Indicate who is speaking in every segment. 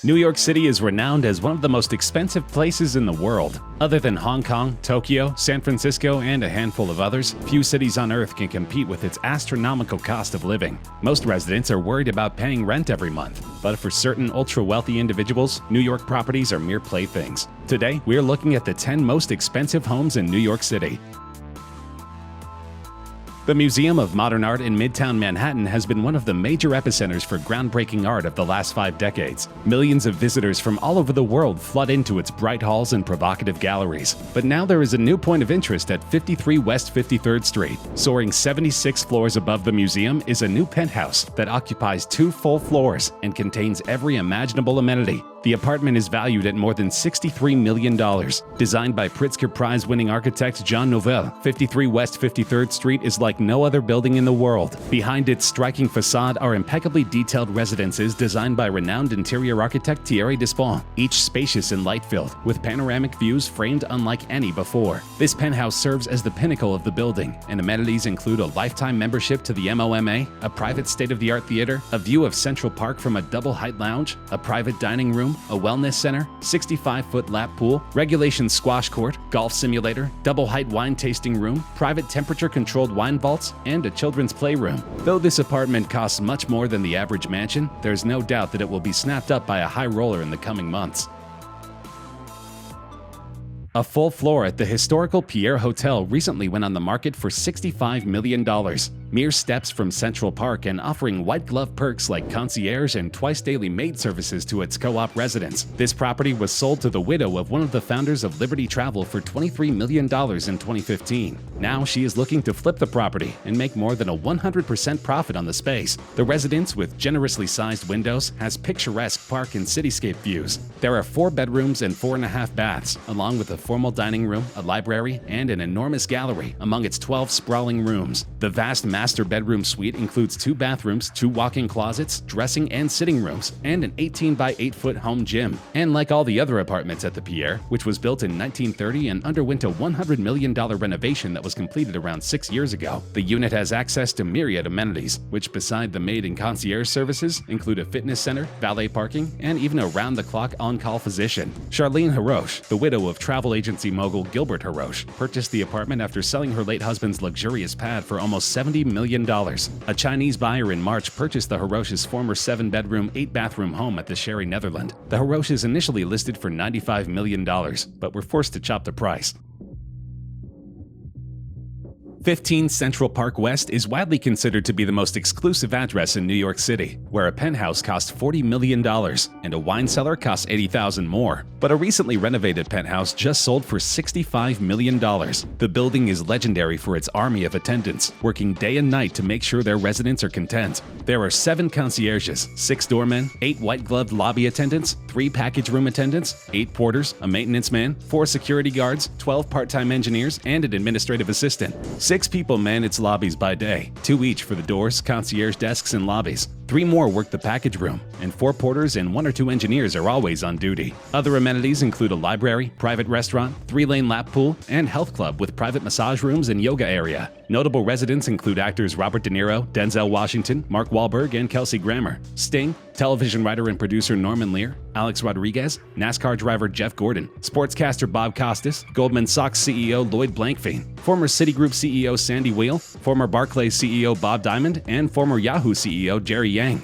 Speaker 1: New York City is renowned as one of the most expensive places in the world. Other than Hong Kong, Tokyo, San Francisco, and a handful of others, few cities on Earth can compete with its astronomical cost of living. Most residents are worried about paying rent every month, but for certain ultra-wealthy individuals, New York properties are mere playthings. Today, we're looking at the 10 most expensive homes in New York City. The Museum of Modern Art in Midtown Manhattan has been one of the major epicenters for groundbreaking art of the last 5 decades. Millions of visitors from all over the world flood into its bright halls and provocative galleries. But now there is a new point of interest at 53 West 53rd Street. Soaring 76 floors above the museum is a new penthouse that occupies 2 full floors and contains every imaginable amenity. The apartment is valued at more than $63 million. Designed by Pritzker Prize-winning architect John Nouvel, 53 West 53rd Street is like no other building in the world. Behind its striking facade are impeccably detailed residences designed by renowned interior architect PIERRE, each spacious and light-filled, with panoramic views framed unlike any before. This penthouse serves as the pinnacle of the building, and amenities include a lifetime membership to the MOMA, a private state-of-the-art theater, a view of Central Park from a double-height lounge, a private dining room, a wellness center, 65-foot lap pool, regulation squash court, golf simulator, double-height wine tasting room, private temperature-controlled wine vaults, and a children's playroom. Though this apartment costs much more than the average mansion, there's no doubt that it will be snapped up by a high roller in the coming months. A full floor at the historical PIERRE Hotel recently went on the market for $65 million. Mere steps from Central Park and offering white-glove perks like concierge and twice-daily maid services to its co-op residents. This property was sold to the widow of one of the founders of Liberty Travel for $23 million in 2015. Now she is looking to flip the property and make more than a 100% profit on the space. The residence, with generously sized windows, has picturesque park and cityscape views. There are 4 bedrooms and 4.5 baths, along with a formal dining room, a library, and an enormous gallery among its 12 sprawling rooms. The vast master bedroom suite includes 2 bathrooms, 2 walk-in closets, dressing and sitting rooms, and an 18 by 8-foot home gym. And like all the other apartments at the PIERRE, which was built in 1930 and underwent a $100 million renovation that was completed around 6 years ago, the unit has access to myriad amenities, which beside the maid and concierge services include a fitness center, valet parking, and even a round-the-clock on-call physician. Charlene Haroche, the widow of travel agency mogul Gilbert Haroche, purchased the apartment after selling her late husband's luxurious pad for almost $70 million. A Chinese buyer in March purchased the Haroche's former 7-bedroom, 8-bathroom home at the Sherry, Netherlands. The Haroches initially listed for $95 million, but were forced to chop the price. 15 Central Park West is widely considered to be the most exclusive address in New York City, where a penthouse costs $40 million and a wine cellar costs $80,000 more. But a recently renovated penthouse just sold for $65 million. The building is legendary for its army of attendants, working day and night to make sure their residents are content. There are 7 concierges, 6 doormen, 8 white-gloved lobby attendants, 3 package room attendants, 8 porters, a maintenance man, 4 security guards, 12 part-time engineers, and an administrative assistant. 6 people man its lobbies by day, 2 each for the doors, concierge desks, and lobbies. 3 more work the package room, and 4 porters and 1 or 2 engineers are always on duty. Other amenities include a library, private restaurant, 3-lane lap pool, and health club with private massage rooms and yoga area. Notable residents include actors Robert De Niro, Denzel Washington, Mark Wahlberg, and Kelsey Grammer, Sting, television writer and producer Norman Lear, Alex Rodriguez, NASCAR driver Jeff Gordon, sportscaster Bob Costas, Goldman Sachs CEO Lloyd Blankfein, former Citigroup CEO Sandy Weil, former Barclays CEO Bob Diamond, and former Yahoo CEO Jerry Yang.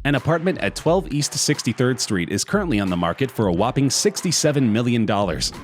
Speaker 1: An apartment at 12 East 63rd Street is currently on the market for a whopping $67 million.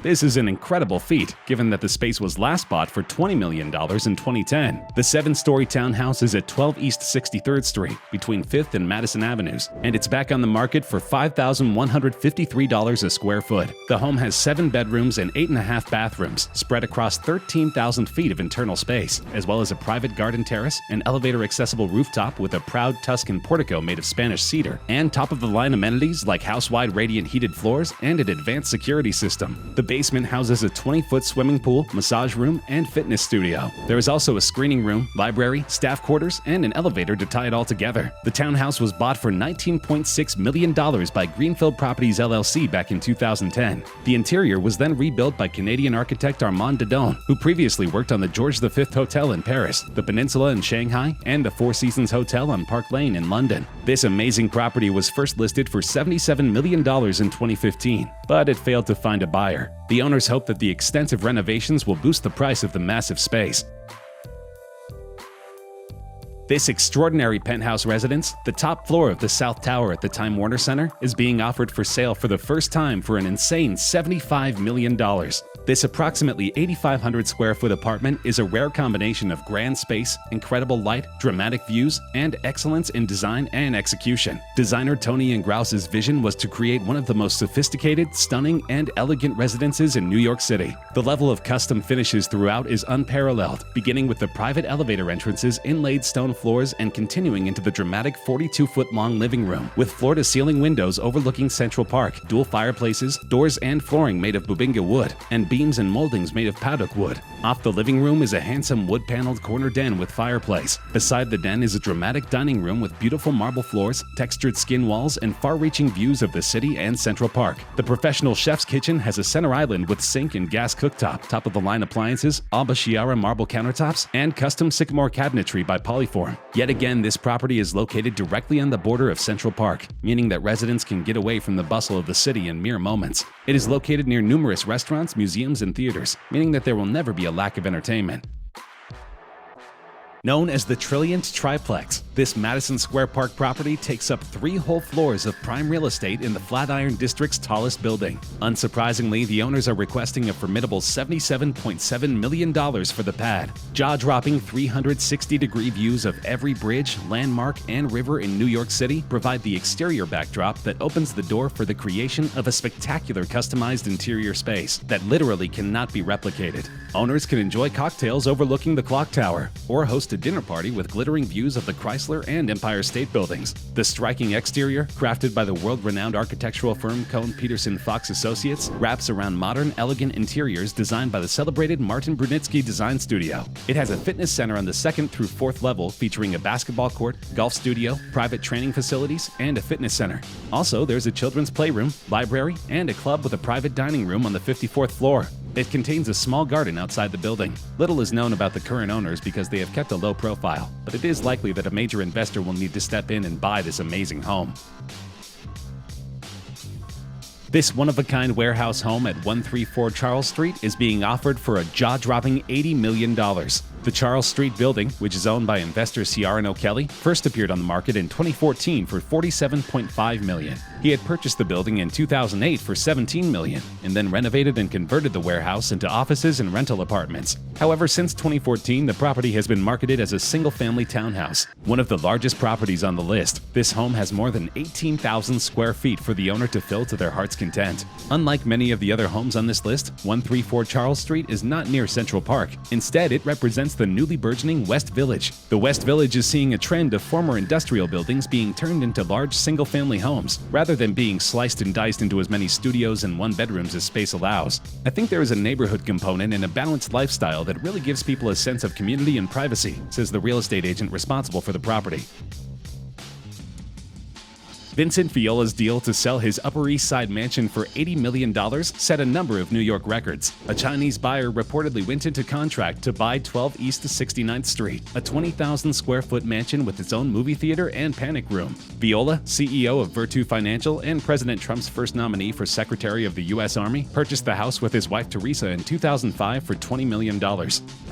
Speaker 1: This is an incredible feat, given that the space was last bought for $20 million in 2010. The 7-story townhouse is at 12 East 63rd Street, between 5th and Madison Avenues, and it's back on the market for $5,153 a square foot. The home has 7 bedrooms and 8.5 bathrooms, spread across 13,000 feet of internal space, as well as a private garden terrace, an elevator-accessible rooftop with a proud Tuscan portico made of Spanish cedar, and top-of-the-line amenities like house-wide radiant heated floors and an advanced security system. The basement houses a 20-foot swimming pool, massage room, and fitness studio. There is also a screening room, library, staff quarters, and an elevator to tie it all together. The townhouse was bought for $19.6 million by Greenfield Properties LLC back in 2010. The interior was then rebuilt by Canadian architect Armand Didon, who previously worked on the George V Hotel in Paris, the Peninsula in Shanghai, and the Four Seasons Hotel on Park Lane in London. This amazing amazing property was first listed for $77 million in 2015, but it failed to find a buyer. The owners hope that the extensive renovations will boost the price of the massive space. This extraordinary penthouse residence, the top floor of the South Tower at the Time Warner Center, is being offered for sale for the first time for an insane $75 million. This approximately 8,500 square foot apartment is a rare combination of grand space, incredible light, dramatic views, and excellence in design and execution. Designer Tony Ingrause's vision was to create one of the most sophisticated, stunning, and elegant residences in New York City. The level of custom finishes throughout is unparalleled, beginning with the private elevator entrances, inlaid stone floors, and continuing into the dramatic 42-foot-long living room, with floor-to-ceiling windows overlooking Central Park, dual fireplaces, doors and flooring made of bubinga wood, and beams and moldings made of paddock wood. Off the living room is a handsome wood-paneled corner den with fireplace. Beside the den is a dramatic dining room with beautiful marble floors, textured skin walls, and far-reaching views of the city and Central Park. The professional chef's kitchen has a center island with sink and gas cooktop, top-of-the-line appliances, Alba Shiara marble countertops, and custom sycamore cabinetry by Polyform. Yet again, this property is located directly on the border of Central Park, meaning that residents can get away from the bustle of the city in mere moments. It is located near numerous restaurants, museums, and theaters, meaning that there will never be a lack of entertainment. Known as the Trillionth Triplex, this Madison Square Park property takes up 3 whole floors of prime real estate in the Flatiron District's tallest building. Unsurprisingly, the owners are requesting a formidable $77.7 million for the pad. Jaw-dropping 360-degree views of every bridge, landmark, and river in New York City provide the exterior backdrop that opens the door for the creation of a spectacular customized interior space that literally cannot be replicated. Owners can enjoy cocktails overlooking the clock tower, or host a dinner party with glittering views of the Chrysler and Empire State Buildings. The striking exterior, crafted by the world-renowned architectural firm Cohn Peterson Fox Associates, wraps around modern, elegant interiors designed by the celebrated Martin Brunitsky Design Studio. It has a fitness center on the 2nd through 4th level featuring a basketball court, golf studio, private training facilities, and a fitness center. Also, there's a children's playroom, library, and a club with a private dining room on the 54th floor. It contains a small garden outside the building. Little is known about the current owners because they have kept a low profile, but it is likely that a major investor will need to step in and buy this amazing home. This one-of-a-kind warehouse home at 134 Charles Street is being offered for a jaw-dropping $80 million. The Charles Street building, which is owned by investor Ciaran O'Kelly, first appeared on the market in 2014 for $47.5 million. He had purchased the building in 2008 for $17 million, and then renovated and converted the warehouse into offices and rental apartments. However, since 2014, the property has been marketed as a single-family townhouse, one of the largest properties on the list. This home has more than 18,000 square feet for the owner to fill to their heart's content. Unlike many of the other homes on this list, 134 Charles Street is not near Central Park. Instead, it represents the newly burgeoning West Village. The West Village is seeing a trend of former industrial buildings being turned into large single-family homes, rather than being sliced and diced into as many studios and one-bedrooms as space allows. I think there is a neighborhood component and a balanced lifestyle that really gives people a sense of community and privacy, says the real estate agent responsible for the property. Vincent Viola's deal to sell his Upper East Side mansion for $80 million set a number of New York records. A Chinese buyer reportedly went into contract to buy 12 East 69th Street, a 20,000 square foot mansion with its own movie theater and panic room. Viola, CEO of Virtu Financial and President Trump's first nominee for Secretary of the U.S. Army, purchased the house with his wife Teresa in 2005 for $20 million.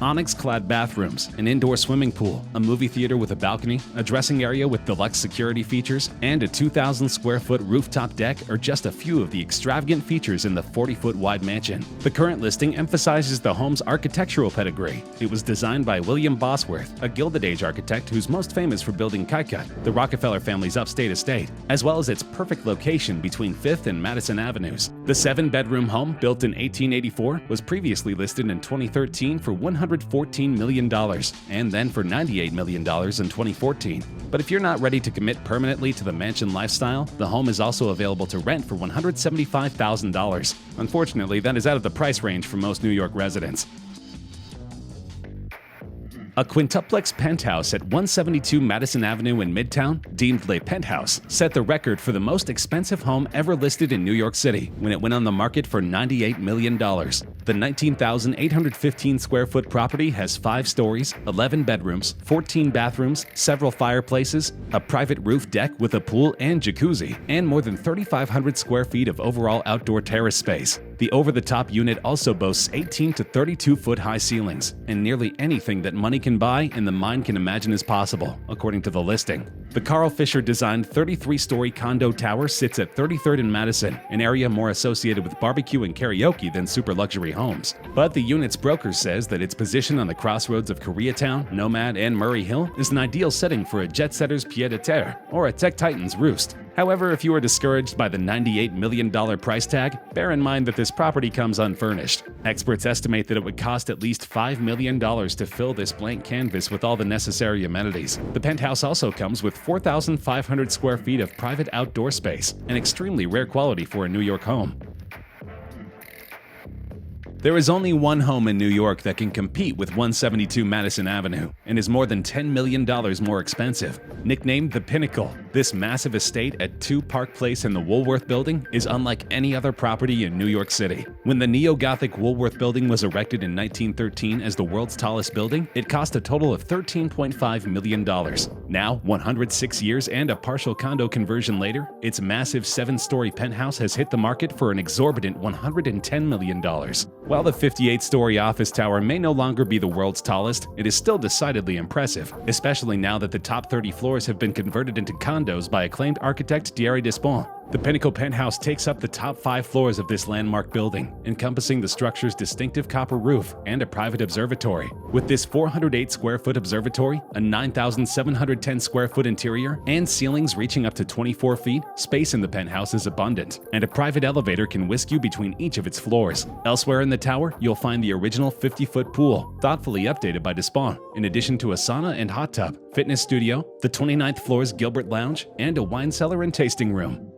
Speaker 1: Onyx-clad bathrooms, an indoor swimming pool, a movie theater with a balcony, a dressing area with deluxe security features, and a 2,000 square foot rooftop deck are just a few of the extravagant features in the 40-foot wide mansion. The current listing emphasizes the home's architectural pedigree. It was designed by William Bosworth, a Gilded Age architect who's most famous for building Kykuit, the Rockefeller family's upstate estate, as well as its perfect location between 5th and Madison Avenues. The 7-bedroom home, built in 1884, was previously listed in 2013 for $114 million, and then for $98 million in 2014. But if you're not ready to commit permanently to the mansion lifestyle, the home is also available to rent for $175,000. Unfortunately, that is out of the price range for most New York residents. A quintuplex penthouse at 172 Madison Avenue in Midtown, deemed Le Penthouse, set the record for the most expensive home ever listed in New York City when it went on the market for $98 million. The 19,815 square foot property has 5 stories, 11 bedrooms, 14 bathrooms, several fireplaces, a private roof deck with a pool and jacuzzi, and more than 3,500 square feet of overall outdoor terrace space. The over-the-top unit also boasts 18 to 32-foot high ceilings, and nearly anything that money can buy and the mind can imagine is possible, according to the listing. The Carl Fisher-designed 33-story condo tower sits at 33rd and Madison, an area more associated with barbecue and karaoke than super luxury homes. But the unit's broker says that its position on the crossroads of Koreatown, Nomad, and Murray Hill is an ideal setting for a jet-setter's pied-à-terre or a tech titan's roost. However, if you are discouraged by the $98 million price tag, bear in mind that this property comes unfurnished. Experts estimate that it would cost at least $5 million to fill this blank canvas with all the necessary amenities. The penthouse also comes with 4,500 square feet of private outdoor space, an extremely rare quality for a New York home. There is only one home in New York that can compete with 172 Madison Avenue and is more than $10 million more expensive. Nicknamed the Pinnacle, this massive estate at 2 Park Place in the Woolworth Building is unlike any other property in New York City. When the neo-Gothic Woolworth Building was erected in 1913 as the world's tallest building, it cost a total of $13.5 million. Now, 106 years and a partial condo conversion later, its massive 7-story penthouse has hit the market for an exorbitant $110 million. While the 58-story office tower may no longer be the world's tallest, it is still decidedly impressive, especially now that the top 30 floors have been converted into condos by acclaimed architect Thierry Despont. The Pinnacle penthouse takes up the top 5 floors of this landmark building, encompassing the structure's distinctive copper roof and a private observatory. With this 408 square foot observatory, a 9,710 square foot interior, and ceilings reaching up to 24 feet, space in the penthouse is abundant, and a private elevator can whisk you between each of its floors. Elsewhere in the tower, you'll find the original 50-foot pool, thoughtfully updated by Despont, in addition to a sauna and hot tub, fitness studio, the 29th floor's Gilbert Lounge, and a wine cellar and tasting room.